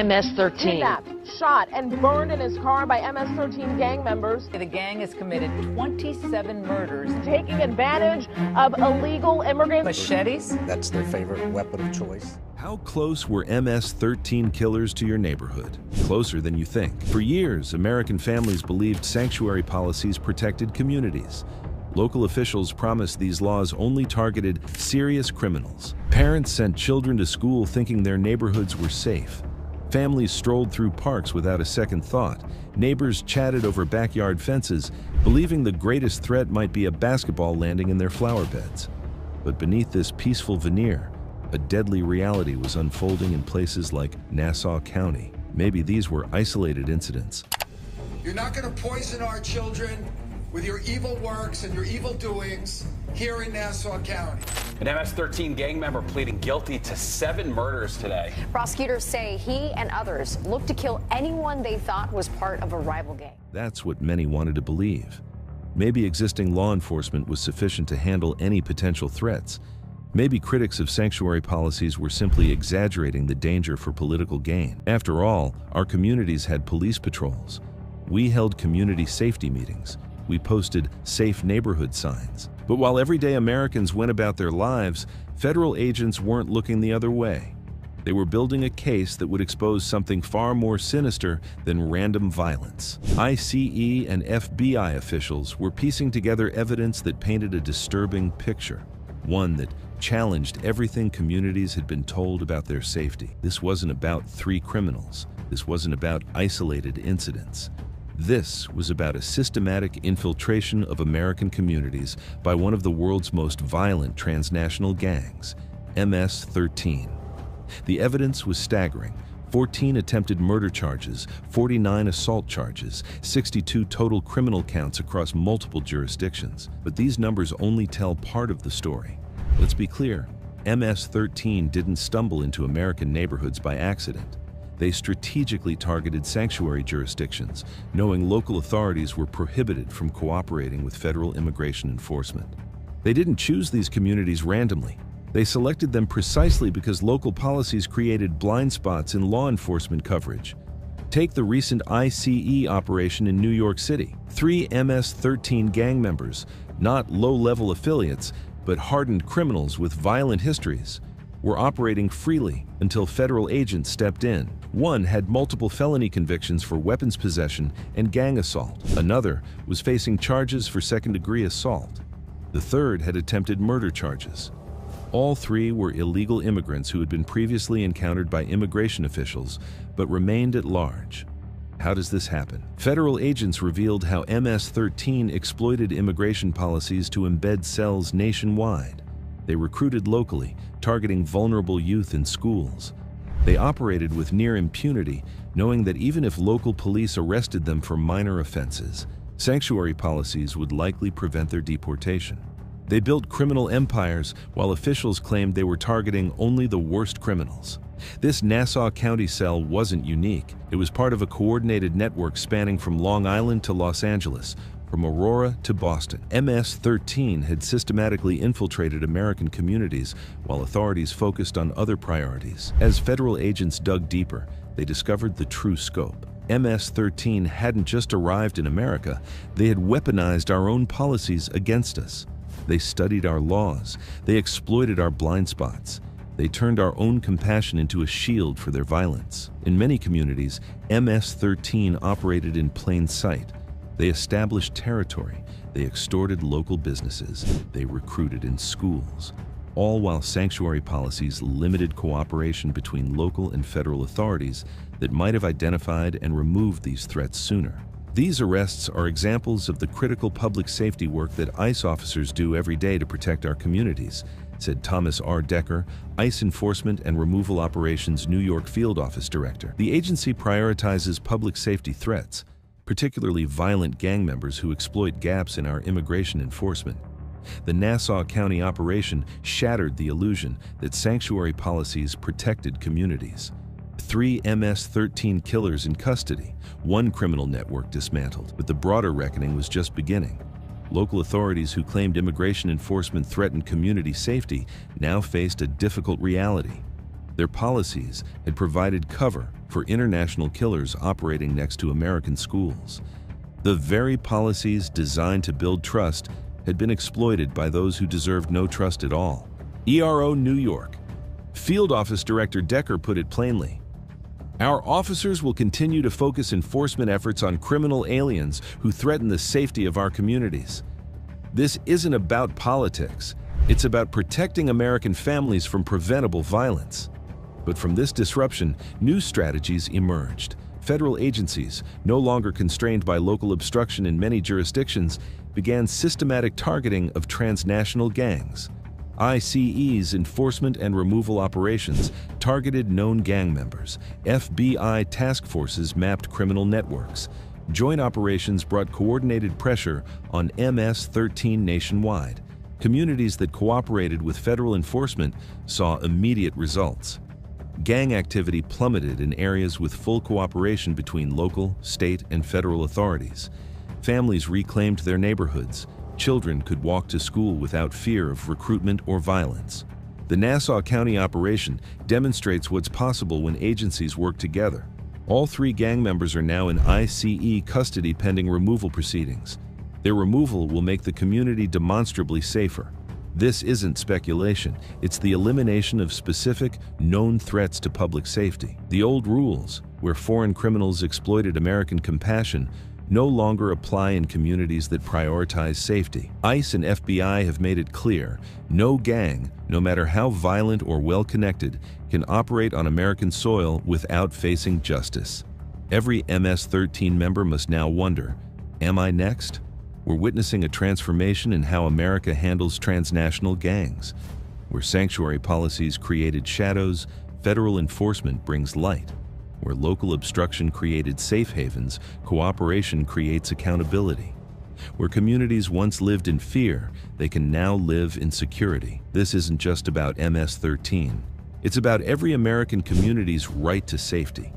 MS-13. Kidnapped, shot, and burned in his car by MS-13 gang members. The gang has committed 27 murders. Taking advantage of illegal immigrants. Machetes? That's their favorite weapon of choice. How close were MS-13 killers to your neighborhood? Closer than you think. For years, American families believed sanctuary policies protected communities. Local officials promised these laws only targeted serious criminals. Parents sent children to school thinking their neighborhoods were safe. Families strolled through parks without a second thought. Neighbors chatted over backyard fences, believing the greatest threat might be a basketball landing in their flower beds. But beneath this peaceful veneer, a deadly reality was unfolding in places like Nassau County. Maybe these were isolated incidents. You're not going to poison our children with your evil works and your evil doings here in Nassau County. An MS-13 gang member pleading guilty to 7 murders today. Prosecutors say he and others looked to kill anyone they thought was part of a rival gang. That's what many wanted to believe. Maybe existing law enforcement was sufficient to handle any potential threats. Maybe critics of sanctuary policies were simply exaggerating the danger for political gain. After all, our communities had police patrols. We held community safety meetings. We posted safe neighborhood signs. But while everyday Americans went about their lives, federal agents weren't looking the other way. They were building a case that would expose something far more sinister than random violence. ICE and FBI officials were piecing together evidence that painted a disturbing picture, one that challenged everything communities had been told about their safety. This wasn't about 3 criminals. This wasn't about isolated incidents. This was about a systematic infiltration of American communities by one of the world's most violent transnational gangs, MS-13. The evidence was staggering. 14 attempted murder charges, 49 assault charges, 62 total criminal counts across multiple jurisdictions. But these numbers only tell part of the story. Let's be clear, MS-13 didn't stumble into American neighborhoods by accident. They strategically targeted sanctuary jurisdictions, knowing local authorities were prohibited from cooperating with federal immigration enforcement. They didn't choose these communities randomly. They selected them precisely because local policies created blind spots in law enforcement coverage. Take the recent ICE operation in New York City. 3 MS-13 gang members, not low-level affiliates, but hardened criminals with violent histories, were operating freely until federal agents stepped in. One had multiple felony convictions for weapons possession and gang assault. Another was facing charges for second-degree assault. The third had attempted murder charges. All 3 were illegal immigrants who had been previously encountered by immigration officials but remained at large. How does this happen? Federal agents revealed how MS-13 exploited immigration policies to embed cells nationwide. They recruited locally, targeting vulnerable youth in schools. They operated with near impunity, knowing that even if local police arrested them for minor offenses, sanctuary policies would likely prevent their deportation. They built criminal empires while officials claimed they were targeting only the worst criminals. This Nassau County cell wasn't unique. It was part of a coordinated network spanning from Long Island to Los Angeles, from Aurora to Boston. MS-13 had systematically infiltrated American communities while authorities focused on other priorities. As federal agents dug deeper, they discovered the true scope. MS-13 hadn't just arrived in America, they had weaponized our own policies against us. They studied our laws, they exploited our blind spots. They turned our own compassion into a shield for their violence. In many communities, MS-13 operated in plain sight. They established territory, they extorted local businesses, they recruited in schools, all while sanctuary policies limited cooperation between local and federal authorities that might have identified and removed these threats sooner. These arrests are examples of the critical public safety work that ICE officers do every day to protect our communities, said Thomas R. Decker, ICE Enforcement and Removal Operations New York Field Office Director. The agency prioritizes public safety threats, particularly violent gang members who exploit gaps in our immigration enforcement. The Nassau County operation shattered the illusion that sanctuary policies protected communities. 3 MS-13 killers in custody, 1 criminal network dismantled, but the broader reckoning was just beginning. Local authorities who claimed immigration enforcement threatened community safety now faced a difficult reality. Their policies had provided cover for international killers operating next to American schools. The very policies designed to build trust had been exploited by those who deserved no trust at all. ERO New York. Field Office Director Decker put it plainly. Our officers will continue to focus enforcement efforts on criminal aliens who threaten the safety of our communities. This isn't about politics. It's about protecting American families from preventable violence. But from this disruption, new strategies emerged. Federal agencies, no longer constrained by local obstruction in many jurisdictions, began systematic targeting of transnational gangs. ICE's enforcement and removal operations targeted known gang members. FBI task forces mapped criminal networks. Joint operations brought coordinated pressure on MS-13 nationwide. Communities that cooperated with federal enforcement saw immediate results. Gang activity plummeted in areas with full cooperation between local, state, and federal authorities. Families reclaimed their neighborhoods. Children could walk to school without fear of recruitment or violence. The Nassau County operation demonstrates what's possible when agencies work together. All 3 gang members are now in ICE custody pending removal proceedings. Their removal will make the community demonstrably safer. This isn't speculation, it's the elimination of specific, known threats to public safety. The old rules, where foreign criminals exploited American compassion, no longer apply in communities that prioritize safety. ICE and FBI have made it clear, no gang, no matter how violent or well-connected, can operate on American soil without facing justice. Every MS-13 member must now wonder, am I next? We're witnessing a transformation in how America handles transnational gangs. Where sanctuary policies created shadows, federal enforcement brings light. Where local obstruction created safe havens, cooperation creates accountability. Where communities once lived in fear, they can now live in security. This isn't just about MS-13. It's about every American community's right to safety.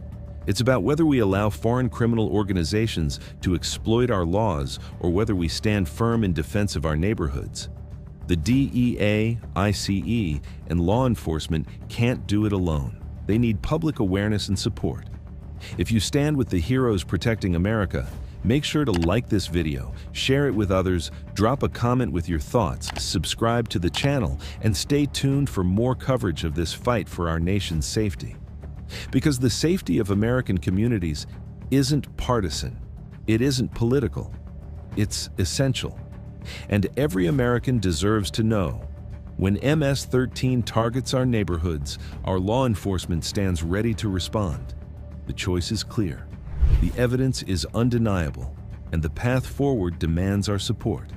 It's about whether we allow foreign criminal organizations to exploit our laws or whether we stand firm in defense of our neighborhoods. The DEA, ICE, and law enforcement can't do it alone. They need public awareness and support. If you stand with the heroes protecting America, make sure to like this video, share it with others, drop a comment with your thoughts, subscribe to the channel, and stay tuned for more coverage of this fight for our nation's safety. Because the safety of American communities isn't partisan, it isn't political, it's essential. And every American deserves to know, when MS-13 targets our neighborhoods, our law enforcement stands ready to respond. The choice is clear, the evidence is undeniable, and the path forward demands our support.